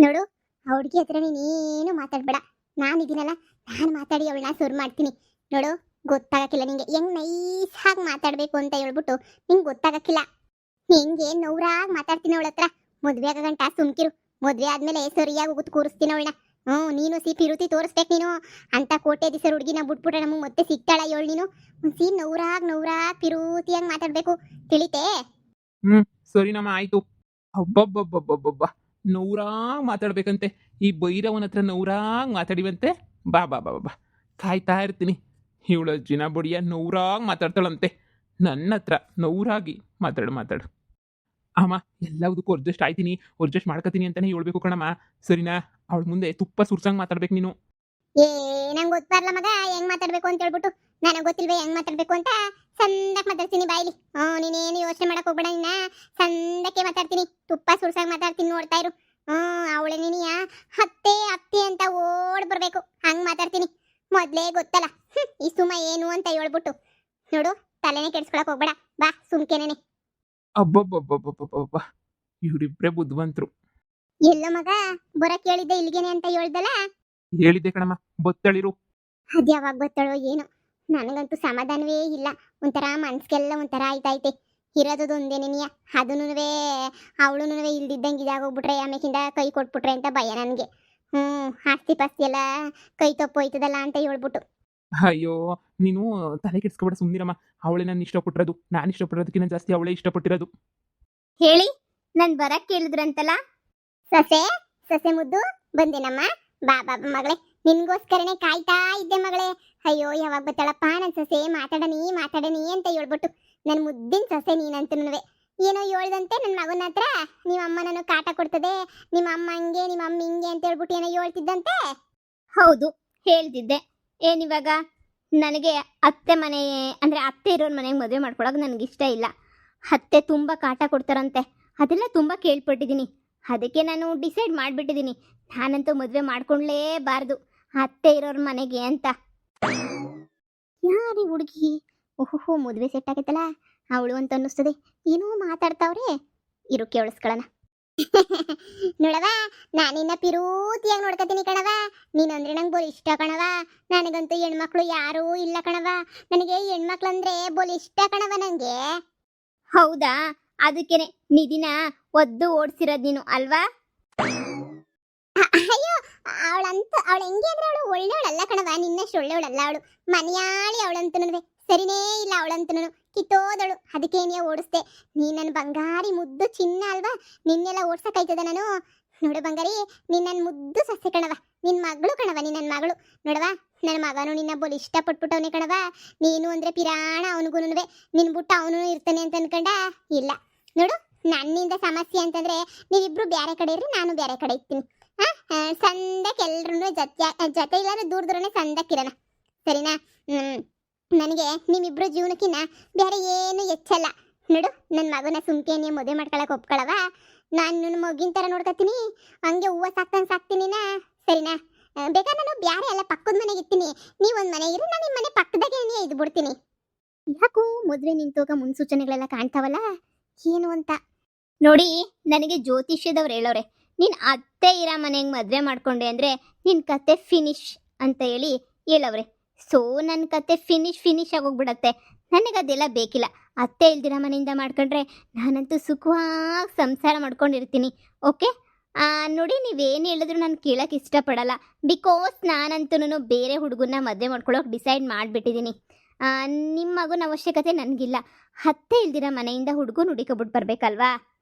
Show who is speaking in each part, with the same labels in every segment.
Speaker 1: ನೋಡು, ಆ ಹುಡುಗಿ ಹತ್ರ ನೀನೇನು ಮಾತಾಡ್ಬೇಡ. ನಾನಿದ್ದೀನಲ್ಲ, ನಾನು ಮಾತಾಡಿ ಅವಳನ್ನ ಸುರು ಮಾಡ್ತೀನಿ. ನೋಡು, ಗೊತ್ತಾಗಕ್ಕಿಲ್ಲ ನಿಂಗೆ ಹೆಂಗ್ ನೈಸಾಗಿ ಮಾತಾಡ್ಬೇಕು ಅಂತ ಹೇಳ್ಬಿಟ್ಟು ನಿಂಗೆ ಗೊತ್ತಾಗಕ್ಕಿಲ್ಲ. ಹೆಂಗೆ ನೌರಾಗಿ ಮಾತಾಡ್ತೀನಿ ಅವಳ ಹತ್ರ. ಮದ್ವೆ ಆಗ ಗಂಟ ಸುಮ್ಕಿರು. ಮದ್ವೆ ಆದ್ಮೇಲೆ ಸರಿಯಾಗಿ ಉಗುತ್ ಕೂರಿಸ್ತೀನಿ ಅವಳನ್ನ. ನೀನು ಪಿರುತಿ ತೋರಿಸ್ಬೇಕು ನೀನು. ಅಂತ ಕೋಟೆ ದಿಸರ ಹುಡುಗಿನ ಬಿಟ್ಬಿಟ್ರೆ ನಮಗೆ ಮತ್ತೆ ಸಿಗ್ತಾಳ ಹೇಳು ನೀನು. ಒಂದ್ ನೌರಾಗ್ ಪಿರುತಿಯಾಗಿ ಮಾತಾಡ್ಬೇಕು, ತಿಳಿತೆ?
Speaker 2: ಸರಿನಮ್ಮ, ಆಯ್ತು. ಅಬ್ಬಬ್ಬಬ್ಬಬ್ಬಬ್ಬ, ನೂರಾಗ್ ಮಾತಾಡ್ಬೇಕಂತೆ. ಈ ಭೈರವನ ಹತ್ರ ನೂರಾಗ್ ಮಾತಾಡಿವಂತೆ. ಬಾ ಬಾ ಬಾ ಬಾ, ಕಾಯ್ತಾ ಇರ್ತೀನಿ. ಇವಳ ಅಜ್ಜಿನ ಬಡಿಯ ನೂರಾಗ್ ಮಾತಾಡ್ತಾಳಂತೆ. ನನ್ನ ಹತ್ರ ನೂರಾಗಿ ಮಾತಾಡು. ಅಮ್ಮ, ಎಲ್ಲದಕ್ಕೂ ಅಡ್ಜಸ್ಟ್ ಆಯ್ತೀನಿ, ಅಡ್ಜಸ್ಟ್ ಮಾಡ್ಕೊತೀನಿ ಅಂತಾನೆ ಹೇಳ್ಬೇಕು ಕಣಮ್ಮ. ಸರಿನಾ? ಅವಳ ಮುಂದೆ ತುಪ್ಪ ಸುರ್ಸಂಗ್ ಮಾತಾಡ್ಬೇಕು ನೀನು.
Speaker 1: ನಂಗೆ ಗೊತ್ತಾರ್ಲ ಮಗ ಹೆಂಗ್ ಮಾತಾಡ್ಬೇಕು ಅಂತ ಹೇಳ್ಬಿಟ್ಟು. ನನಗೆ ಗೊತ್ತಿಲ್ವೇ ಹೆಂಗ್ ಮಾತಾಡ್ಬೇಕು ಅಂತ. ಸಂದಕ್ ಮಾತಾಡ್ತೀನಿ ಬಾಯ್ಲಿ. ನೀನೇನು ಯೋಚನೆ ಮಾಡಕ್ ಹೋಗ್ಬೇಡ. ನಿನ್ನ ಸಂದಕ್ಕೆ ಮಾತಾಡ್ತೀನಿ, ತುಪ್ಪ ಸುರ್ಸಾಗ್ ಮಾತಾಡ್ತೀನಿ, ನೋಡ್ತಾ ಇರು. ಅವಳೆ ನೀನಿಯ ಅತ್ತೆ ಅತ್ತೆ ಅಂತ ಓಡ್ ಬರ್ಬೇಕು, ಹಂಗ್ ಮಾತಾಡ್ತೀನಿ. ಮೊದ್ಲೇ ಗೊತ್ತಲ್ಲ ಈ ಸುಮ ಏನು ಅಂತ ಹೇಳ್ಬಿಟ್ಟು. ನೋಡು, ತಲೆನೇ ಕೆಡ್ಸ್ಕೊಳಕ್ ಹೋಗ್ಬೇಡ, ಬಾ ಸುಮ್ಕೆನೇನೆ.
Speaker 2: ಅಬ್ಬಬ್ಬಬ್ಬಬ್ಬಬ್ಬಬ್ಬ, ಇವರಿಬ್ರೆ ಬುದ್ಧಿವಂತರು.
Speaker 1: ಎಲ್ಲೋ ಮಗ, ಬರಕ್ ಹೇಳಿದ್ದೆ ಇಲ್ಲಿಗೇನೆ ಅಂತ ಹೇಳ್ದಲ್ಲ.
Speaker 2: ಹೇಳಿದ್ದೆ ಕಣಮ್ಮ, ಬತ್ತಳಿರು.
Speaker 1: ಅದ್ಯಾವಾಗ ಬರ್ತಾಳೋ ಏನೋ, ನನಗಂತೂ ಸಮಾಧಾನವೇ ಇಲ್ಲ. ಒಂಥರ ಮನ್ಸ್ಗೆಲ್ಲ ಒಂಥರ ಆಯ್ತೈತೆ. ಇರೋದು ಒಂದೇನೇನಿಯ, ಅದನ್ನೂ ಅವಳುನೂ ಇಲ್ದಿದ್ದಂಗೆ ಇದಾಗೋಗ್ಬಿಟ್ರೆ ಆಮೇಕಿಂದ ಕೈ ಕೊಟ್ಬಿಟ್ರೆ ಅಂತ ಭಯ ನನಗೆ. ಆಸ್ತಿ ಪಾಸ್ತಿ ಎಲ್ಲ ಕೈ ತಪ್ಪೋಯ್ತದಲ್ಲ ಅಂತ ಹೇಳ್ಬಿಟ್ಟು.
Speaker 2: ಅಯ್ಯೋ, ನೀನು ತಲೆ ಕೆಡ್ಸ್ಕೊಬೇಡ, ಸುಮ್ನಿರಮ್ಮ. ಅವಳೇ ನಾನು ಇಷ್ಟಪಟ್ಟಿರೋದು. ನಾನು ಇಷ್ಟಪಟ್ಟಿರೋದಕ್ಕಿಂತ ಜಾಸ್ತಿ ಅವಳೇ ಇಷ್ಟಪಟ್ಟಿರೋದು.
Speaker 1: ಹೇಳಿ, ನನ್ ಬರಕ್ ಕೇಳಿದ್ರಂತಲ್ಲ. ಸೊಸೆ ಸೊಸೆ ಮುದ್ದು ಬಂದೇನಮ್ಮ. ಬಾ ಬಾಬಾ ಮಗಳೇ, ನಿನ್ಗೋಸ್ಕರನೇ ಕಾಯ್ತಾ ಇದ್ದೆ ಮಗಳೇ. ಅಯ್ಯೋ, ಯಾವಾಗ ಬತ್ತಾಳಪ್ಪ ನನ್ ಸೊಸೆ, ಮಾತಾಡನಿ ಅಂತ ಹೇಳ್ಬಿಟ್ಟು. ನನ್ ಮುದ್ದಿನ ಸೊಸೆ ನೀನಂತನುವೆ. ಏನೋ ಹೇಳ್ದಂತೆ ನನ್ನ ಮಗನ ಹತ್ರ, ನಿಮ್ಮ ಅಮ್ಮ ನಾನು ಕಾಟ ಕೊಡ್ತದೆ, ನಿಮ್ಮ ಅಮ್ಮ ಹಂಗೆ ನಿಮ್ಮ ಅಮ್ಮ ಹಿಂಗೆ ಅಂತ ಹೇಳ್ಬಿಟ್ಟು ಏನೋ ಹೇಳ್ತಿದ್ದಂತೆ.
Speaker 3: ಹೌದು, ಹೇಳ್ತಿದ್ದೆ. ಏನಿವಾಗ ನನಗೆ ಅತ್ತೆ ಮನೆ ಅಂದರೆ ಅತ್ತೆ ಇರೋರ ಮನೆಗೆ ಮದುವೆ ಮಾಡ್ಕೊಳಕ್ಕೆ ನನಗೆ ಇಷ್ಟ ಇಲ್ಲ. ಅತ್ತೆ ತುಂಬ ಕಾಟ ಕೊಡ್ತಾರಂತೆ, ಅದೆಲ್ಲ ತುಂಬ ಕೇಳ್ಪಟ್ಟಿದ್ದೀನಿ. ಅದಕ್ಕೆ ನಾನು ಡಿಸೈಡ್ ಮಾಡಿಬಿಟ್ಟಿದ್ದೀನಿ, ನಾನಂತೂ ಮದುವೆ ಮಾಡ್ಕೊಳ್ಳೇಬಾರ್ದು ಅತ್ತೆ ಇರೋರ ಮನೆಗೆ ಅಂತ.
Speaker 1: ಯಾರಿ ಹುಡುಗಿ? ಓಹೋ, ಮದುವೆ ಸೆಟ್ ಆಗೈತಲ್ಲ ಅವಳು ಅಂತ ಅನ್ನಿಸ್ತದೆ. ಏನೋ ಮಾತಾಡ್ತಾವ್ರೆ, ಇರು ಕೇಳಿಸ್ಕೊಳ್ಳೋಣ. ನೋಡವ, ನಾನಿನ್ನ ಪಿರೂತಿಯಾಗಿ ನೋಡ್ಕೊತೀನಿ ಕಣವ. ನೀನಂದ್ರೆ ನಂಗೆ ಬೋಲ್ ಇಷ್ಟ ಕಣವ. ನನಗಂತೂ ಹೆಣ್ಮಕ್ಳು ಯಾರೂ ಇಲ್ಲ ಕಣವ. ನನಗೆ ಹೆಣ್ಮಕ್ಳು ಅಂದ್ರೆ ಬೋಲ್ ಇಷ್ಟ ಕಣವ ನಂಗೆ.
Speaker 3: ಹೌದಾ? ಅದಕ್ಕೇನೆ ನಿಧಿನ ಒದ್ದು ಓಡಿಸಿರೋದು ನೀನು ಅಲ್ವಾ?
Speaker 1: ಅಯ್ಯೋ, ಅವಳು ಹೆಂಗೆ ಅಂದ್ರೆ ಅವಳು ಒಳ್ಳೆಯವಳಲ್ಲ ಕಣವ. ನಿನ್ನಷ್ಟು ಒಳ್ಳೆಯವಳಲ್ಲ ಅವಳು. ಮನೆಯಾಳಿ ಅವಳಂತನೂ ಸರಿನೇ ಇಲ್ಲ. ಅವಳಂತನೂ ಕಿತ್ತೋದಳು. ಅದಕ್ಕೆ ನೀ ಓಡಿಸ್ದೆ. ನೀ ನನ್ನ ಬಂಗಾರಿ ಮುದ್ದು ಚಿನ್ನ ಅಲ್ವಾ? ನಿನ್ನೆಲ್ಲ ಓಡ್ಸಕ್ಕಾಯ್ತದ ನಾನು? ನೋಡು ಬಂಗಾರಿ, ನೀನ್ ನನ್ನ ಮುದ್ದು ಸಸ್ಯ ಕಣವ. ನಿನ್ನ ಮಗಳು ಕಣವ, ನೀನ್ ನನ್ನ ಮಗಳು. ನೋಡವ, ನನ್ನ ಮಗನು ನಿನ್ನ ಬೋಲ್ ಇಷ್ಟಪಟ್ಬಿಟ್ಟವನೇ ಕಣವ. ನೀನು ಅಂದ್ರೆ ಪಿರಾಣ ಅವನಿಗೂನುವೆ. ನಿನ್ ಬಿಟ್ಟು ಅವನು ಇರ್ತಾನೆ ಅಂತ ಅನ್ಕೊಂಡ ಇಲ್ಲ. ನೋಡು, ನನ್ನಿಂದ ಸಮಸ್ಯೆ ಅಂತಂದ್ರೆ ನೀವಿಬ್ರು ಬೇರೆ ಕಡೆ ಇರ್ರಿ, ನಾನು ಬೇರೆ ಕಡೆ ಇರ್ತೀನಿ. ಸಂದಕ್ಕೆ ಎಲ್ರೂ ಜೊತೆ ಇಲ್ಲಾಂದ್ರೆ ದೂರನೇ ಸಂದಕ್ಕಿರೋಣ, ಸರಿನಾ? ನನಗೆ ನಿಮ್ಮಿಬ್ರು ಜೀವನಕ್ಕಿನ್ನ ಬೇರೆ ಏನು ಹೆಚ್ಚಲ್ಲ. ನೋಡು, ನನ್ನ ಮಗನ ಸುಮ್ಕೆ ನೀವು ಮದುವೆ ಮಾಡ್ಕೊಳಕ್ಕೆ ಒಪ್ಕೊಳವ. ನಾನು ನನ್ನ ಮಗಿನ ಥರ ನೋಡ್ಕೊತೀನಿ, ಹಂಗೆ ಹೂವು ಸಾಕ್ತೀನಿ ಸರಿನಾ? ಬೇಕಾದ್ರೆ ನಾನು ಬೇರೆ ಎಲ್ಲ ಪಕ್ಕದ ಮನೆಗೆ ಇರ್ತೀನಿ, ನೀವೊಂದು ಮನೆ ಇರಿ, ನಾನು ನಿಮ್ಮ ಮನೆ ಪಕ್ಕದಾಗೆ ಇದು ಬಿಡ್ತೀನಿ. ಯಾಕೋ ಮದುವೆ ನಿಂತೋಗ ಮುನ್ಸೂಚನೆಗಳೆಲ್ಲ ಕಾಣ್ತಾವಲ್ಲ, ಏನು ಅಂತ.
Speaker 3: ನೋಡಿ, ನನಗೆ ಜ್ಯೋತಿಷ್ಯದವ್ರು ಹೇಳೋರೆ, ನೀನು ಅತ್ತೆ ಇರೋ ಮನೆಗೆ ಮದುವೆ ಮಾಡ್ಕೊಂಡೆ ಅಂದರೆ ನಿನ್ನ ಕತೆ ಫಿನಿಶ್ ಅಂತ ಹೇಳವ್ರೆ. ಸೊ ನನ್ನ ಕತೆ ಫಿನಿಶ್ ಆಗೋಗ್ಬಿಡತ್ತೆ. ನನಗದೆಲ್ಲ ಬೇಕಿಲ್ಲ. ಅತ್ತೆ ಇಲ್ದಿರೋ ಮನೆಯಿಂದ ಮಾಡ್ಕೊಂಡ್ರೆ ನಾನಂತೂ ಸುಖವಾಗಿ ಸಂಸಾರ ಮಾಡ್ಕೊಂಡಿರ್ತೀನಿ. ಓಕೆ? ನೋಡಿ, ನೀವೇನು ಹೇಳಿದ್ರು ನಾನು ಕೇಳೋಕ್ಕೆ ಇಷ್ಟಪಡಲ್ಲ. ಬಿಕಾಸ್ ನಾನಂತೂ ಬೇರೆ ಹುಡುಗನ್ನ ಮದುವೆ ಮಾಡ್ಕೊಳ್ಳೋಕೆ ಡಿಸೈಡ್ ಮಾಡಿಬಿಟ್ಟಿದ್ದೀನಿ. ನಿಮ್ಮ ಮಗುನ ಅವಶ್ಯಕತೆ ನನಗಿಲ್ಲ. ಅತ್ತೆ ಇಲ್ದಿರೋ ಮನೆಯಿಂದ ಹುಡುಗನ ಹುಡುಕೊಬಿಟ್ಟು ಬರಬೇಕಲ್ವಾ?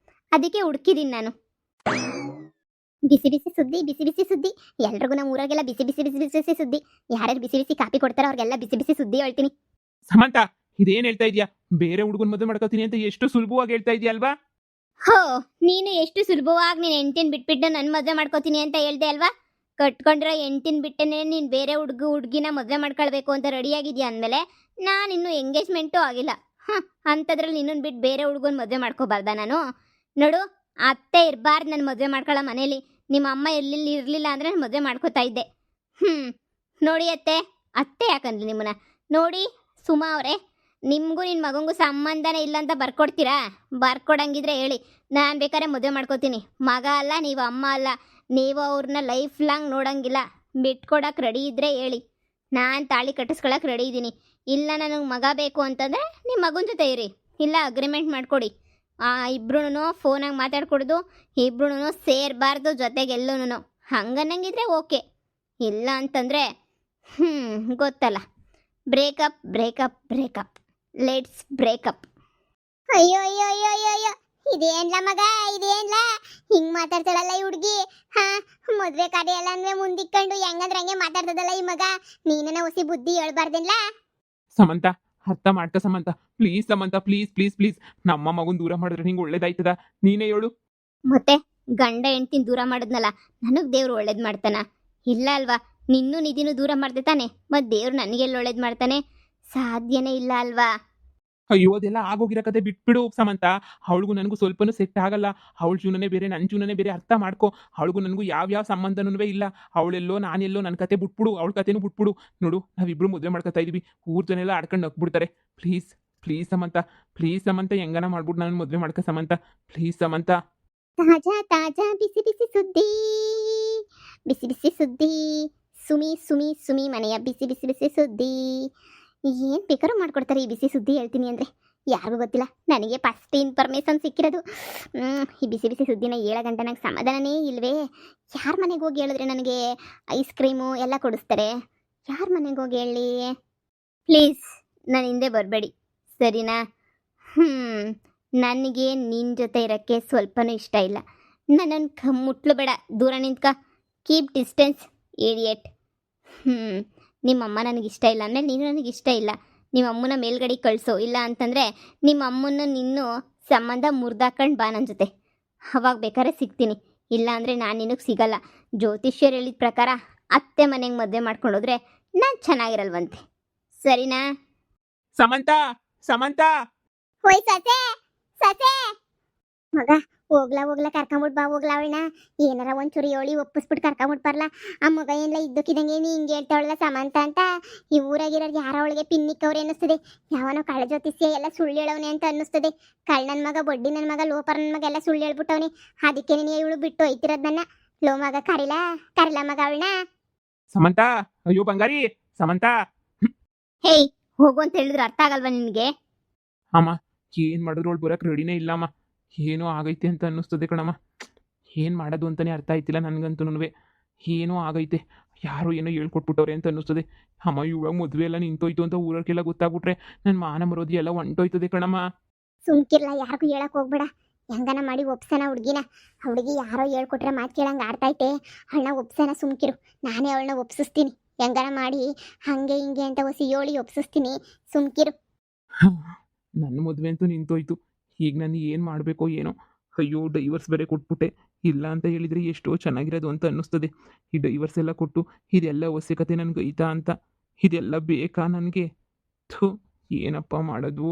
Speaker 3: ಅದಕ್ಕೆ ಹುಡುಕಿದ್ದೀನಿ ನಾನು.
Speaker 1: ಬಿಸಿ ಬಿಸಿ ಸುದ್ದಿ ಎಲ್ರಿಗೂ ನಮ್ಮ ಊರಾಗೆಲ್ಲ ಬಿಸಿ ಸುದ್ದಿ. ಯಾರ್ಯಾರು ಬಿಸಿ ಕಾಪಿ ಕೊಡ್ತಾರೋ ಅವ್ರಿಗೆಲ್ಲ ಬಿಸಿ ಸುದ್ದಿ ಹೇಳ್ತೀನಿ.
Speaker 2: ಸಮಂತ, ಇದೇನ್ ಹೇಳ್ತಾ ಇದೀಯಾ? ಬೇರೆ ಹುಡುಗನ್ ಮದುವೆ ಮಾಡ್ಕೋತೀನಿ ಅಂತ ಎಷ್ಟು ಸುಲಭವಾಗಿ ಹೇಳ್ತಾ ಇದೀಯ ಅಲ್ವಾ?
Speaker 3: ಹೋ, ನೀನು ಎಷ್ಟು ಸುಲಭವಾಗಿ ನೀನು ಹೆಂಡ್ತಿನ ಬಿಟ್ಬಿಟ್ಟು ನನ್ನ ಮದುವೆ ಮಾಡ್ಕೋತೀನಿ ಅಂತ ಹೇಳ್ದೆ ಅಲ್ವಾ? ಕಟ್ಕೊಂಡಿರೋ ಹೆಂಡ್ತಿನ ಬಿಟ್ಟನೆ ನೀನು ಬೇರೆ ಹುಡುಗಿನ ಮದುವೆ ಮಾಡ್ಕೊಳ್ಬೇಕು ಅಂತ ರೆಡಿಯಾಗಿದ್ಯಾ ಅಂದಮೇಲೆ ನಾನಿನ್ನೂ ಎಂಗೇಜ್ಮೆಂಟು ಆಗಿಲ್ಲ. ಅಂಥದ್ರಲ್ಲಿ ನಿನ್ನನ್ನು ಬಿಟ್ಟು ಬೇರೆ ಹುಡುಗನ ಮದುವೆ ಮಾಡ್ಕೋಬಾರ್ದ ನಾನು? ನೋಡು, ಅತ್ತೆ ಇರಬಾರ್ದು ನನ್ನ ಮದುವೆ ಮಾಡ್ಕೊಳ್ಳೋ ಮನೇಲಿ. ನಿಮ್ಮ ಅಮ್ಮ ಎಲ್ಲಿ ಇರಲಿಲ್ಲ ಅಂದರೆ ನಾನು ಮದುವೆ ಮಾಡ್ಕೋತಾ ಇದ್ದೆ. ನೋಡಿ ಅತ್ತೆ ಯಾಕಂದ್ಲಿ ನಿಮ್ಮನ್ನ? ನೋಡಿ ಸುಮಾ ಅವರೇ, ನಿಮಗೂ ನಿನ್ನ ಮಗಂಗೂ ಸಂಬಂಧನೇ ಇಲ್ಲ ಅಂತ ಬರ್ಕೊಡ್ತೀರಾ? ಬರ್ಕೊಡಂಗಿದ್ರೆ ಹೇಳಿ, ನಾನು ಬೇಕಾದ್ರೆ ಮದುವೆ ಮಾಡ್ಕೋತೀನಿ. ಮಗ ಅಲ್ಲ, ನೀವು ಅಮ್ಮ ಅಲ್ಲ. ನೀವು ಅವ್ರನ್ನ ಲೈಫ್ ಲಾಂಗ್ ನೋಡಂಗಿಲ್ಲ. ಬಿಟ್ಕೊಡಕ್ಕೆ ರೆಡಿ ಇದ್ದರೆ ಹೇಳಿ, ನಾನು ತಾಳಿ ಕಟ್ಟಿಸ್ಕೊಳಕ್ಕೆ ರೆಡಿ ಇದ್ದೀನಿ. ಇಲ್ಲ ನನಗೆ ಮಗ ಬೇಕು ಅಂತಂದರೆ ನಿಮ್ಮ ಮಗನ ಜೊತೆ ಇರಿ, ಇಲ್ಲ ಅಗ್ರಿಮೆಂಟ್ ಮಾಡಿಕೊಡಿ. ಇಬ್ರು ಫೋನಾಗ ಮಾತಾಡ್ಕೊಡೋದು, ಇಬ್ರು ಸೇರಬಾರ್ದು ಜೊತೆಗೆಲ್ಲೂ. ಹಂಗನ್ನಂಗಿದ್ರೆ ಓಕೆ, ಇಲ್ಲ ಅಂತಂದರೆ ಗೊತ್ತಲ್ಲ, breakup breakup breakup, let's breakup.
Speaker 1: ಅಯ್ಯೋ ಅಯ್ಯೋ ಅಯ್ಯೋ ಅಯ್ಯೋ ಅಯ್ಯೋ, ಇದೇನ್ಲ ಮಗ, ಇದೇನ್ಲ ಹಿಂಗ್ ಮಾತಾಡ್ತಾಳಲ್ಲ ಈ ಹುಡ್ಗಿ. ಹಾ, ಮದ್ವೆ ಕಾರ್ಯ ಎಲ್ಲ ಅಂದ್ರೆ ಮುಂದಿಕ್ಕೊಂಡು ಹೆಂಗಂದ್ರೆ ಹಂಗೆ ಮಾತಾಡ್ತದಲ್ಲ ಈ ಮಗ. ನೀನನ ಹೊಸಿ ಬುದ್ಧಿ ಹೇಳ್ಬಾರ್ದೇನ್ಲ.
Speaker 2: ಸಮಂತ, ಅರ್ಥ ಮಾಡ್ಕ Samantha, please Samantha, please please please. ನಮ್ಮ ಮಗನ್ ದೂರ ಮಾಡಿದ್ರೆ ನಿಂಗೆ ಒಳ್ಳೇದಾಯ್ತದ, ನೀನೇ ಹೇಳು.
Speaker 3: ಮತ್ತೆ ಗಂಡ ಹೆಂಡ್ತಿನ ದೂರ ಮಾಡಿದ್ನಲ್ಲ, ನನಗೆ ದೇವ್ರು ಒಳ್ಳೇದು ಮಾಡ್ತಾನ? ಇಲ್ಲ ಅಲ್ವಾ? ನಿನ್ನೂ ನಿಧಿನೂ ದೂರ ಮಾಡ್ದೆ ತಾನೆ, ಮತ್ತು ದೇವ್ರು ನನಗೆಲ್ಲ ಒಳ್ಳೇದು ಮಾಡ್ತಾನೆ? ಸಾಧ್ಯನೇ ಇಲ್ಲ ಅಲ್ವಾ?
Speaker 2: ಅಯ್ಯೋ, ಅದೆಲ್ಲ ಆಗೋಗಿರೋ ಕತೆ ಬಿಟ್ಬಿಡು ಸಮಂತ. ಅವಳಿಗೂ ನನಗೂ ಸ್ವಲ್ಪನೂ ಸೆಟ್ ಆಗಲ್ಲ. ಅವಳ ಜೀವನನೇ ಬೇರೆ, ನನ್ನ ಜೀವನನೇ ಬೇರೆ. ಅರ್ಥ ಮಾಡ್ಕೊ. ಅವಳಿಗೂ ನನಗೂ ಯಾವ ಸಂಬಂಧನೂ ಇಲ್ಲ. ಅವಳೆಲ್ಲೋ ನಾನೆಲ್ಲೋ, ನನ್ನ ಕತೆ ಬಿಟ್ಬಿಡು, ಅವಳ ಕತೆನೂ ಬಿಟ್ಬಿಡು. ನೋಡು, ನಾವಿಬ್ರು ಮದುವೆ ಮಾಡ್ಕೊತಾ ಇದೀವಿ. ಊರ್ ಜನ ಎಲ್ಲ ಆಡ್ಕೊಂಡು ನಗ್ಬಿಡ್ತಾರೆ. Please please Samantha, please Samantha, ಹೆಂಗನ ಮಾಡ್ಬಿಟ್ಟು ನಾನು ಮದುವೆ ಮಾಡ್ಕೊ ಸಮಂತ, ಪ್ಲೀಸ್ ಸಮಂತ.
Speaker 1: ತಾಜಾ ತಾಜಾ ಬಿಸಿ ಬಿಸಿ ಸುದ್ದಿ, ಬಿಸಿ ಬಿಸಿ ಸುದ್ದಿ, ಸುಮಿ ಸುಮಿ ಸುಮಿ ಮನೆಯ ಬಿಸಿ ಬಿಸಿ ಬಿಸಿ ಸುದ್ದಿ. ಏನು ಬೇಕಾದ್ರೂ ಮಾಡ್ಕೊಡ್ತಾರೆ ಈ ಬಿಸಿ ಸುದ್ದಿ ಹೇಳ್ತೀನಿ ಅಂದರೆ. ಯಾರಿಗೂ ಗೊತ್ತಿಲ್ಲ, ನನಗೆ ಫಸ್ಟ್ ಇನ್ಫಾರ್ಮೇಷನ್ ಸಿಕ್ಕಿರೋದು. ಈ ಬಿಸಿ ಬಿಸಿ ಸುದ್ದಿನ 7 ಗಂಟೆ ನಂಗೆ ಸಮಾಧಾನನೇ ಇಲ್ವೇ. ಯಾರ ಮನೆಗೆ ಹೋಗಿ ಹೇಳಿದ್ರೆ ನನಗೆ ಐಸ್ ಕ್ರೀಮು ಎಲ್ಲ ಕೊಡಿಸ್ತಾರೆ? ಯಾರ ಮನೆಗೆ ಹೋಗಿ ಹೇಳಿ?
Speaker 3: ಪ್ಲೀಸ್ ನನ್ನ ಹಿಂದೆ ಬರಬೇಡಿ, ಸರಿನಾ? ನನಗೆ ನಿನ್ನ ಜೊತೆ ಇರೋಕ್ಕೆ ಸ್ವಲ್ಪನೂ ಇಷ್ಟ ಇಲ್ಲ. ನನ್ನನ್ನು ಮುಟ್ಲು ಬೇಡ, ದೂರ ನಿಂತ್ಕ. Keep distance, ಏಡಿಯೇಟ್. ನಿಮ್ಮಮ್ಮ ನನಗಿಷ್ಟ ಇಲ್ಲ ಅಂದರೆ ನೀನು ನನಗಿಷ್ಟ ಇಲ್ಲ. ನಿಮ್ಮ ಅಮ್ಮನ ಮೇಲ್ಗಡೆ ಕಳಿಸು, ಇಲ್ಲ ಅಂತಂದರೆ ನಿಮ್ಮ ಅಮ್ಮನ ನಿನ್ನೂ ಸಂಬಂಧ ಮುರಿದಾಕೊಂಡು ಬಾ ನನ್ನ ಜೊತೆ. ಅವಾಗ ಬೇಕಾದ್ರೆ ಸಿಗ್ತೀನಿ, ಇಲ್ಲ ಅಂದರೆ ನಾನು ನಿನಗೆ ಸಿಗಲ್ಲ. ಜ್ಯೋತಿಷ್ಯರು ಹೇಳಿದ ಪ್ರಕಾರ ಅತ್ತೆ ಮನೆಗೆ ಮದುವೆ ಮಾಡ್ಕೊಂಡೋದ್ರೆ ನಾನು ಚೆನ್ನಾಗಿರಲ್ವಂತೆ, ಸರಿನಾ?
Speaker 2: ಸಮಂತ, ಸಮಂತ.
Speaker 1: ಹೋಯ್ ಸಸೆ, ಸಸೆ ಮಗ, ಹೋಗ್ಲಾ ಹೋಗ್ಲಾ ಕರ್ಕೊಂಬಿಟ್ ಬಾ, ಹೋಗ್ಲಾ ಅವಳನ್ನ. ಏನಾರ ಒಂಚೂರು ಹೇಳಿ ಒಪ್ಪಿಸ್ಬಿಟ್ಟು ಕರ್ಕೊಂಬಿಟ್ ಬರ್ಲಾ. ಆ ಮಗ ಏನ್ಲ ಇದ್ದಕ್ಕಿದಂಗೆ ನೀ ಹಿಂಗೆ ಹೇಳ್ತಾವಳಲ್ಲ ಸಮಂತ ಅಂತ. ಈ ಊರಾಗಿರೋರು ಯಾರೋ ಅವಳಿಗೆ ಪಿನ್ನಿಕ್ಕವ್ರೆ ಅನ್ನಿಸ್ತದೆ. ಯಾವನೋ ಕಳ್ಳ ಜ್ಯೋತಿಷ್ಯ ಎಲ್ಲ ಸುಳ್ಳು ಹೇಳವನೆ ಅಂತ ಅನ್ನಿಸ್ತದೆ. ಕಳ್ಳ ನನ್ನ ಮಗ, ಬಡ್ಡಿ ನನ್ನ ಮಗ, ಲೋಪರ್ ನನ್ನ ಮಗ ಎಲ್ಲ ಸುಳ್ಳು ಹೇಳ್ಬಿಟ್ಟವನೆ. ಅದಕ್ಕೆ ನೀನು ಇವಳು ಬಿಟ್ಟು ಹೋಯ್ತಿರೋದು ನನ್ನ. ಲೋ ಮಗ, ಕರಿಲಾ ಮಗ ಅವಳನ್ನ.
Speaker 2: ಸಮಂತ, ಅಯ್ಯೋ ಬಂಗಾರಿ, ಸಮಂತ.
Speaker 3: ಹೇಯ್, ಹೋಗು ಅಂತ ಹೇಳಿದ್ರೆ ಅರ್ಥ ಆಗಲ್ವಾ ನಿನಗೆ?
Speaker 2: ಅಮ್ಮ, ಏನು ಮಾಡಿದ್ರು ಅವಳು ಬರೋಕೆ ರೆಡಿನೇ ಇಲ್ಲಮ್ಮ. ಏನೋ ಆಗೈತೆ ಅಂತ ಅನ್ನಿಸ್ತದೆ ಕಣಮ್ಮ. ಏನು ಮಾಡೋದು ಅಂತಲೇ ಅರ್ಥ ಆಯ್ತಿಲ್ಲ ನನಗಂತೂ. ಏನೋ ಆಗೈತೆ, ಯಾರೋ ಏನೋ ಹೇಳ್ಕೊಟ್ಬಿಟ್ಟವ್ರೆ ಅಂತ ಅನ್ನಿಸ್ತದೆ. ಅಮ್ಮ, ಇವಾಗ ಮದುವೆ ಎಲ್ಲ ನಿಂತೋಯ್ತು ಅಂತ ಊರಕ್ಕೆಲ್ಲ ಗೊತ್ತಾಗ್ಬಿಟ್ರೆ ನನ್ನ ಮಾನ ಮರೋದಿ ಎಲ್ಲ ಹೊಂಟೋಯ್ತದೆ ಕಣಮ್ಮ.
Speaker 1: ಸುಮ್ಕಿರ್ಲ, ಯಾರಿಗೂ ಹೇಳಕ್ ಹೋಗ್ಬೇಡ. ಹೆಂಗನ ಮಾಡಿ ಒಪ್ಸನ ಹುಡುಗಿನ. ಹುಡುಗಿ ಯಾರೋ ಹೇಳ್ಕೊಟ್ರೆ ಮಾತು ಕೇಳಂಗೆ ಆಡ್ತೈತೆ. ಅವಳನ್ನ ಒಪ್ಸನ, ಸುಮ್ಕಿರು. ನಾನೇ ಅವಳನ್ನ ಒಪ್ಸಿಸ್ತೀನಿ. ಹೆಂಗನ ಮಾಡಿ ಹಂಗೆ ಹಿಂಗೆ ಅಂತ ಹೊಸಿ ಹೇಳಿ ಒಪ್ಸಿಸ್ತೀನಿ, ಸುಮ್ಕಿರು.
Speaker 2: ನನ್ನ ಮದುವೆ ಅಂತೂ ನಿಂತೋಯ್ತು. ಈಗ ನಾನು ಏನು ಮಾಡಬೇಕೋ ಏನೋ. ಅಯ್ಯೋ, ಡೈವರ್ಸ್ ಬೇರೆ ಕೊಟ್ಬಿಟ್ಟೆ. ಇಲ್ಲ ಅಂತ ಹೇಳಿದರೆ ಎಷ್ಟೋ ಚೆನ್ನಾಗಿರೋದು ಅಂತ ಅನ್ನಿಸ್ತದೆ. ಈ ಡೈವರ್ಸ್ ಎಲ್ಲ ಕೊಟ್ಟು ಇದೆಲ್ಲ ಅವಶ್ಯಕತೆ ನನಗೆ ಐತಾ ಅಂತ, ಇದೆಲ್ಲ ಬೇಕಾ ನನಗೆ? ಥು, ಏನಪ್ಪ ಮಾಡೋದು?